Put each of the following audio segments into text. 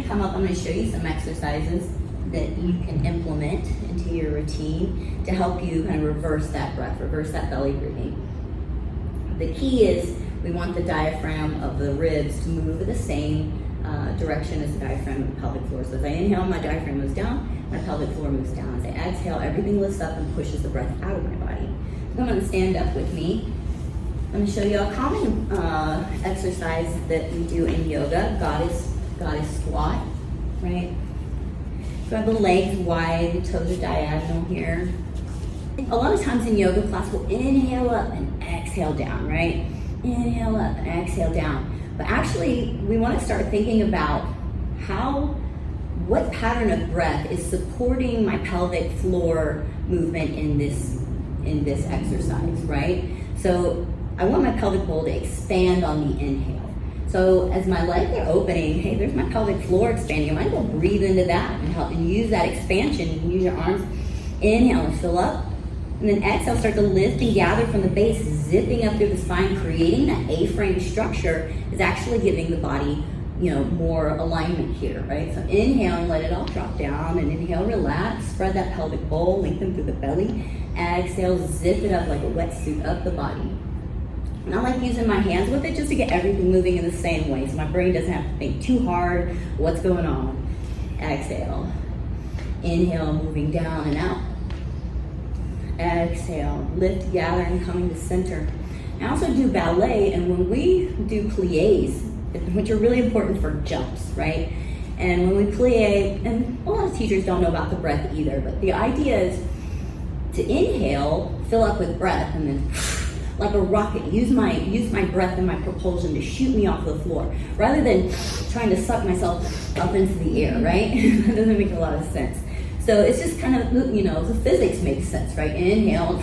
come up, I'm gonna show you some exercises that you can implement into your routine to help you kind of reverse that breath, reverse that belly breathing. The key is we want the diaphragm of the ribs to move in the same direction as the diaphragm of the pelvic floor. So as I inhale, my diaphragm moves down, my pelvic floor moves down. As I exhale, everything lifts up and pushes the breath out of my body. So I'm gonna stand up with me. I'm gonna show you a common exercise that we do in yoga, goddess squat, right? Grab the legs wide, the toes are diagonal here. A lot of times in yoga class, we'll inhale up and exhale down, right? Inhale up and exhale down. But actually, we want to start thinking about what pattern of breath is supporting my pelvic floor movement in this exercise, right? So I want my pelvic bowl to expand on the inhale. So as my legs are opening, hey, there's my pelvic floor expanding. I might as well breathe into that and help and use that expansion. You can use your arms. Inhale and fill up. And then exhale, start to lift and gather from the base, zipping up through the spine, creating that A-frame structure is actually giving the body, more alignment here, right? So inhale and let it all drop down, and inhale, relax, spread that pelvic bowl, lengthen through the belly. Exhale, zip it up like a wetsuit up the body. And I like using my hands with it just to get everything moving in the same way, so my brain doesn't have to think too hard what's going on. Exhale. Inhale, moving down and out. Exhale, lift, gather, and coming to center. I also do ballet, and when we do pliés, which are really important for jumps, right? And when we plie, and a lot of teachers don't know about the breath either, but the idea is to inhale, fill up with breath, and then like a rocket, use my breath and my propulsion to shoot me off the floor, rather than trying to suck myself up into the air, right? That doesn't make a lot of sense. So it's just kind of, the physics makes sense, right? Inhale,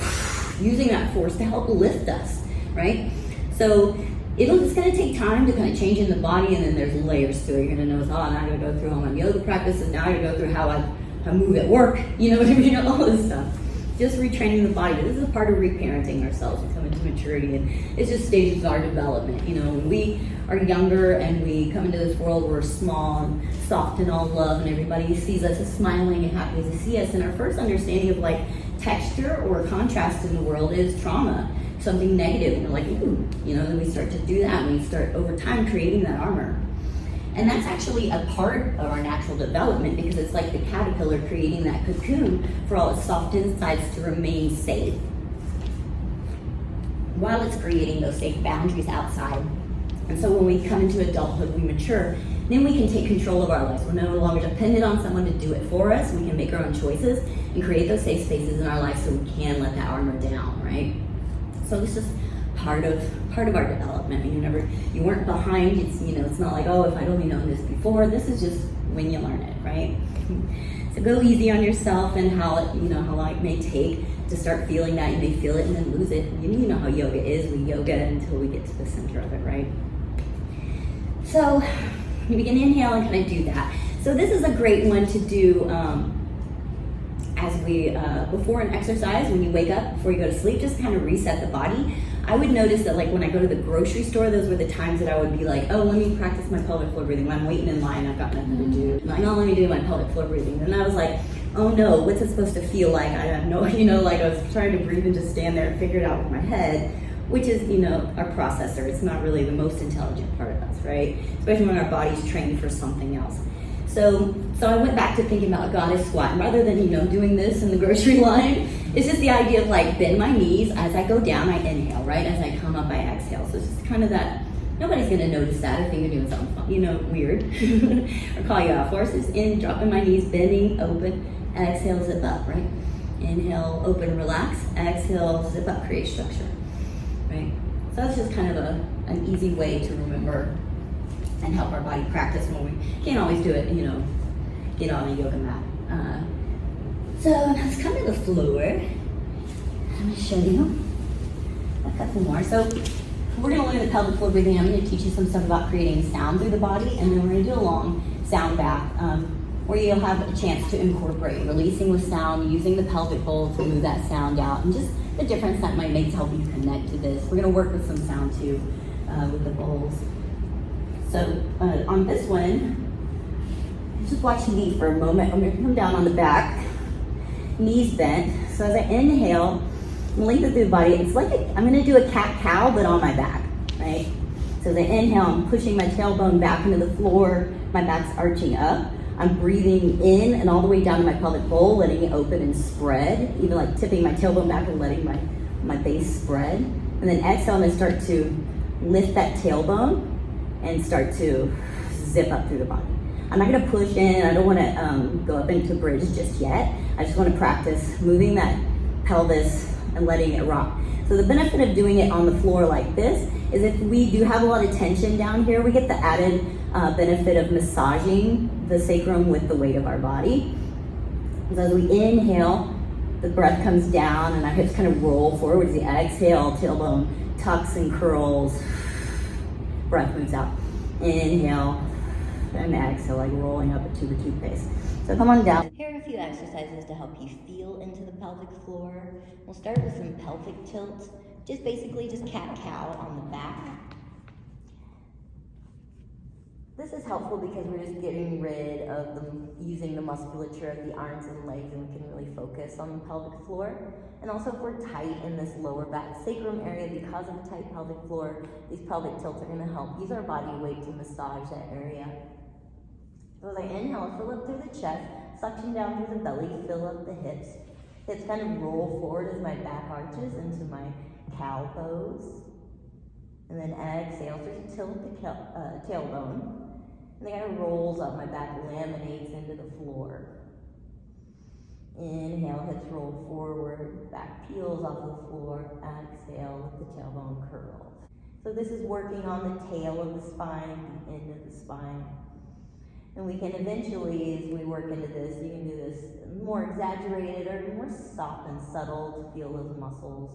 using that force to help lift us, right? So it's gonna take time to kind of change in the body, and then there's layers to it. You're gonna notice, now I gotta go through all my yoga practices, now I gotta go through how I move at work, all this stuff. Just retraining the body. This is a part of reparenting ourselves and coming to maturity, and it's just stages of our development. When we are younger and we come into this world, we're small and soft and all love, and everybody sees us as smiling and happy to see us. And our first understanding of texture or contrast in the world is trauma, something negative, and we're like, ooh, then we start to do that, and we start over time creating that armor. And that's actually a part of our natural development, because it's like the caterpillar creating that cocoon for all its soft insides to remain safe, while it's creating those safe boundaries outside. And so when we come into adulthood, we mature, then we can take control of our lives. We're no longer dependent on someone to do it for us. We can make our own choices and create those safe spaces in our lives so we can let that armor down, right? So this is part of our development. You weren't behind. It's not like, oh, if I'd only known this before. This is just when you learn it, right? So go easy on yourself and how long it may take to start feeling that. You may feel it and then lose it. You know how yoga is. We yoga until we get to the center of it, right? So you begin to inhale and kind of do that. So this is a great one to do before an exercise, when you wake up, before you go to sleep, just kind of reset the body. I would notice that when I go to the grocery store, those were the times that I would be like, oh, let me practice my pelvic floor breathing. When I'm waiting in line, I've got nothing to do. No, let me do my pelvic floor breathing. And I was like, oh no, what's it supposed to feel like? I have no, I was trying to breathe and just stand there and figure it out with my head, which is, our processor. It's not really the most intelligent part of us, right? Especially when our body's trained for something else. So I went back to thinking about goddess squat, and rather than, doing this in the grocery line, it's just the idea of bend my knees. As I go down, I inhale, right? As I come up, I exhale. So it's just kind of that, nobody's gonna notice that if you're doing something, weird, or call you out for it. So just in, dropping my knees, bending, open, exhale, zip up, right? Inhale, open, relax, exhale, zip up, create structure, right? So that's just kind of an easy way to remember and help our body practice when we can't always do it, get on a yoga mat. So let's come to the floor. I'm gonna show you a couple more. So we're gonna learn the pelvic floor breathing. I'm gonna teach you some stuff about creating sound through the body, and then we're gonna do a long sound bath where you'll have a chance to incorporate releasing with sound, using the pelvic bowl to move that sound out, and just the difference that might make to help you connect to this. We're gonna work with some sound too with the bowls. So on this one, Just watch me for a moment. I'm gonna come down on the back, knees bent. So as I inhale, lengthen through the body. It's like I'm gonna do a cat-cow, but on my back, right? So as I inhale, I'm pushing my tailbone back into the floor. My back's arching up. I'm breathing in and all the way down to my pelvic bowl, letting it open and spread, even like tipping my tailbone back and letting my base spread. And then exhale, I'm gonna start to lift that tailbone and start to zip up through the body. I'm not gonna push in. I don't wanna go up into bridge just yet. I just wanna practice moving that pelvis and letting it rock. So the benefit of doing it on the floor like this is if we do have a lot of tension down here, we get the added benefit of massaging the sacrum with the weight of our body. So as we inhale, the breath comes down and our hips kind of roll forward. As the exhale, tailbone tucks and curls. Breath moves out. Inhale and exhale, like rolling up a tube of toothpaste. So come on down. Here are a few exercises to help you feel into the pelvic floor. We'll start with some pelvic tilts. Just basically just cat-cow on the back. This is helpful because we're just getting rid of using the musculature of the arms and legs, and we can really focus on the pelvic floor. And also if we're tight in this lower back sacrum area because of a tight pelvic floor, these pelvic tilts are gonna help use our body weight to massage that area. So as I inhale, fill up through the chest, suction down through the belly, fill up the hips. Hips kind of roll forward as my back arches into my cow pose. And then exhale, start to tilt the tailbone. And then kind of rolls up, my back laminates into the floor. Inhale, hips roll forward, back peels off the floor. Exhale, let the tailbone curl. So this is working on the tail of the spine, the end of the spine. And we can eventually, as we work into this, you can do this more exaggerated or more soft and subtle to feel those muscles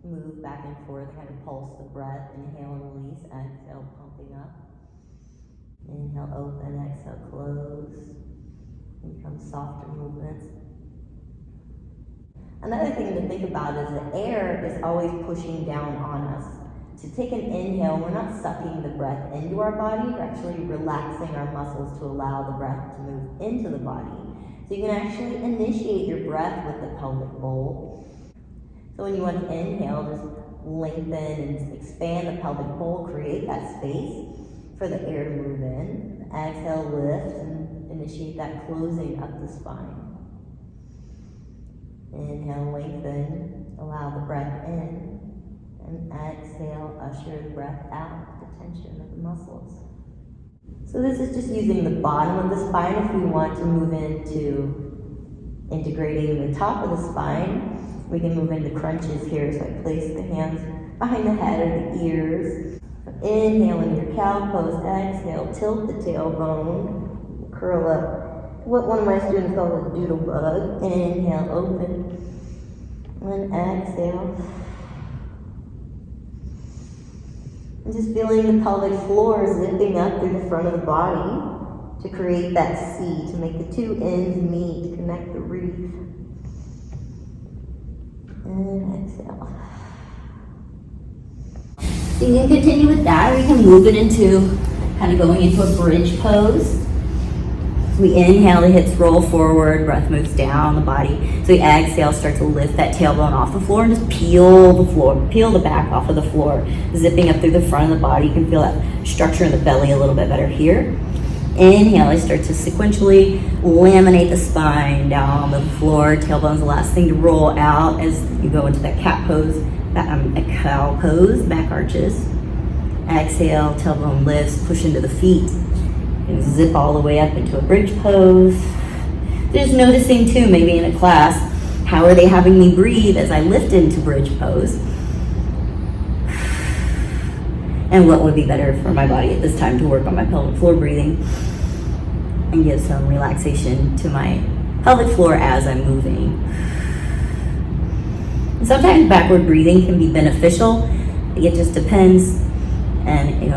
move back and forth, kind of pulse the breath. Inhale and release, exhale, pumping up. Inhale, open, exhale, close. Become softer movements. Another thing to think about is the air is always pushing down on us. To take an inhale, we're not sucking the breath into our body, we're actually relaxing our muscles to allow the breath to move into the body. So you can actually initiate your breath with the pelvic bowl. So when you want to inhale, just lengthen and expand the pelvic bowl, create that space for the air to move in. Exhale, lift, and initiate that closing up the spine. Inhale, lengthen, allow the breath in. And exhale, usher the breath out, the tension of the muscles. So this is just using the bottom of the spine if we want to move into integrating the top of the spine. We can move into crunches here, so I place the hands behind the head or the ears. Inhale in your cow pose, exhale, tilt the tailbone, curl up. What one of my students calls a doodle bug. Inhale, open, and exhale. And just feeling the pelvic floor zipping up through the front of the body to create that C, to make the two ends meet, to connect the reef. And exhale. So you can continue with that, or you can move it into kind of going into a bridge pose. We inhale, the hips roll forward, breath moves down the body. So we exhale, start to lift that tailbone off the floor and just peel the floor, peel the back off of the floor, zipping up through the front of the body. You can feel that structure in the belly a little bit better here. Inhale, I start to sequentially laminate the spine down on the floor. Tailbone's the last thing to roll out as you go into that cat pose, a cow pose, back arches. Exhale, tailbone lifts, push into the feet. And zip all the way up into a bridge pose. Just noticing too, maybe in a class, how are they having me breathe as I lift into bridge pose? And what would be better for my body at this time to work on my pelvic floor breathing and give some relaxation to my pelvic floor as I'm moving. And sometimes backward breathing can be beneficial. It just depends, and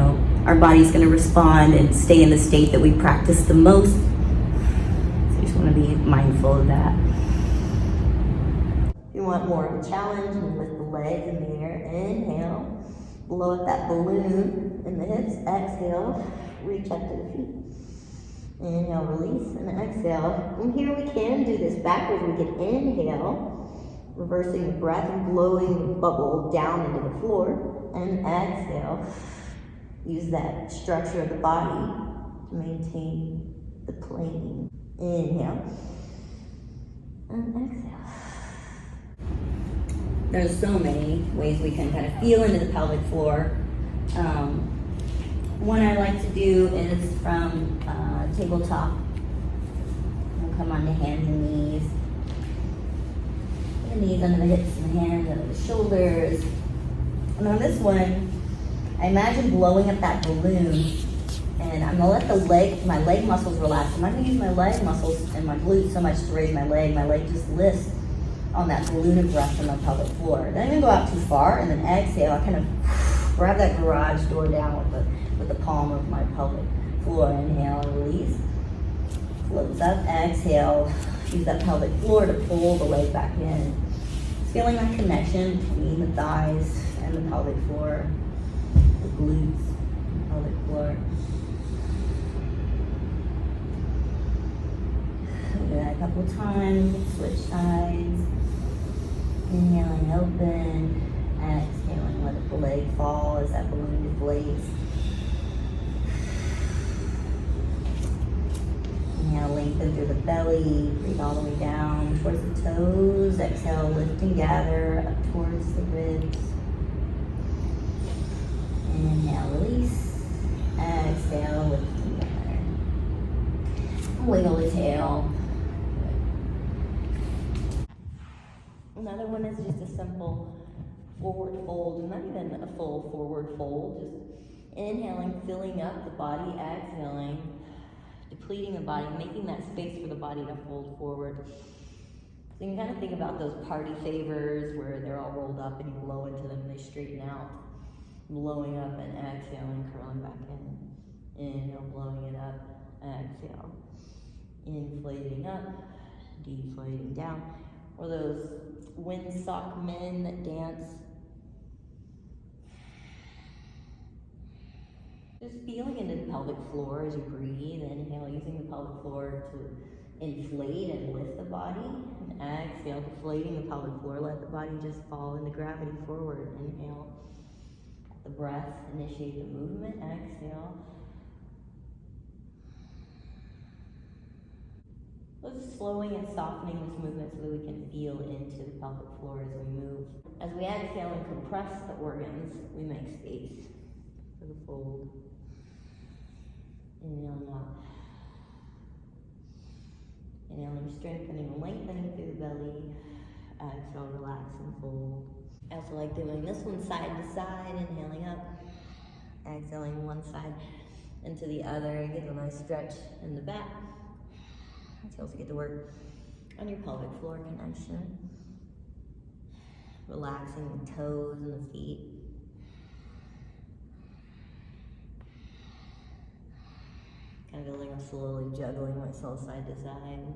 our body's going to respond and stay in the state that we practice the most. So you just want to be mindful of that. If you want more of a challenge, you lift the legs in the air. Inhale, blow up that balloon in the hips. Exhale, reach up to the feet. Inhale, release, and exhale. From here we can do this backwards. We can inhale, reversing the breath and blowing the bubble down into the floor. And exhale. Use that structure of the body to maintain the plane. Inhale. And exhale. There's so many ways we can kind of feel into the pelvic floor. One I like to do is from tabletop. We'll come onto hands and knees. The knees under the hips and the hands under the shoulders. And on this one, I imagine blowing up that balloon. And I'm gonna let my leg muscles relax. I'm not gonna use my leg muscles and my glutes so much to raise my leg. My leg just lifts on that balloon of breath from the pelvic floor. Then I'm gonna go out too far and then exhale. I kind of grab that garage door down with the palm of my pelvic floor. Inhale and release. Floats up, exhale. Use that pelvic floor to pull the leg back in. Just feeling that connection between the thighs and the pelvic floor, the glutes, and the pelvic floor. Do that a couple times, switch sides. Inhaling open, exhaling, let the leg fall as that balloon deflates. Inhale, lengthen through the belly, breathe all the way down towards the toes. Exhale, lift and gather up towards the ribs. Inhale, release. Exhale, lift and gather. Wiggle the tail. Another one is just a simple forward fold, not even a full forward fold, just inhaling, filling up the body, exhaling, depleting the body, making that space for the body to fold forward. So you can kind of think about those party favors where they're all rolled up and you blow into them and they straighten out. Blowing up and exhaling, curling back in. Inhale, blowing it up, exhale. Inflating up, deflating down. Or those windsock men that dance. Just feeling into the pelvic floor as you breathe. Inhale, using the pelvic floor to inflate and lift the body. And exhale, deflating the pelvic floor. Let the body just fall into gravity forward. Inhale. The breath, initiate the movement. Exhale. Just slowing and softening this movement so that we can feel into the pelvic floor as we move. As we exhale and compress the organs, we make space for the fold. Inhaling up. Inhaling, strengthening and lengthening through the belly. Exhale, relax and fold. I also like doing this one side to side, inhaling up. Exhaling one side into the other. Get a nice stretch in the back. You also get to work on your pelvic floor connection. Relaxing the toes and the feet. Kind of feeling slowly juggling myself side to side.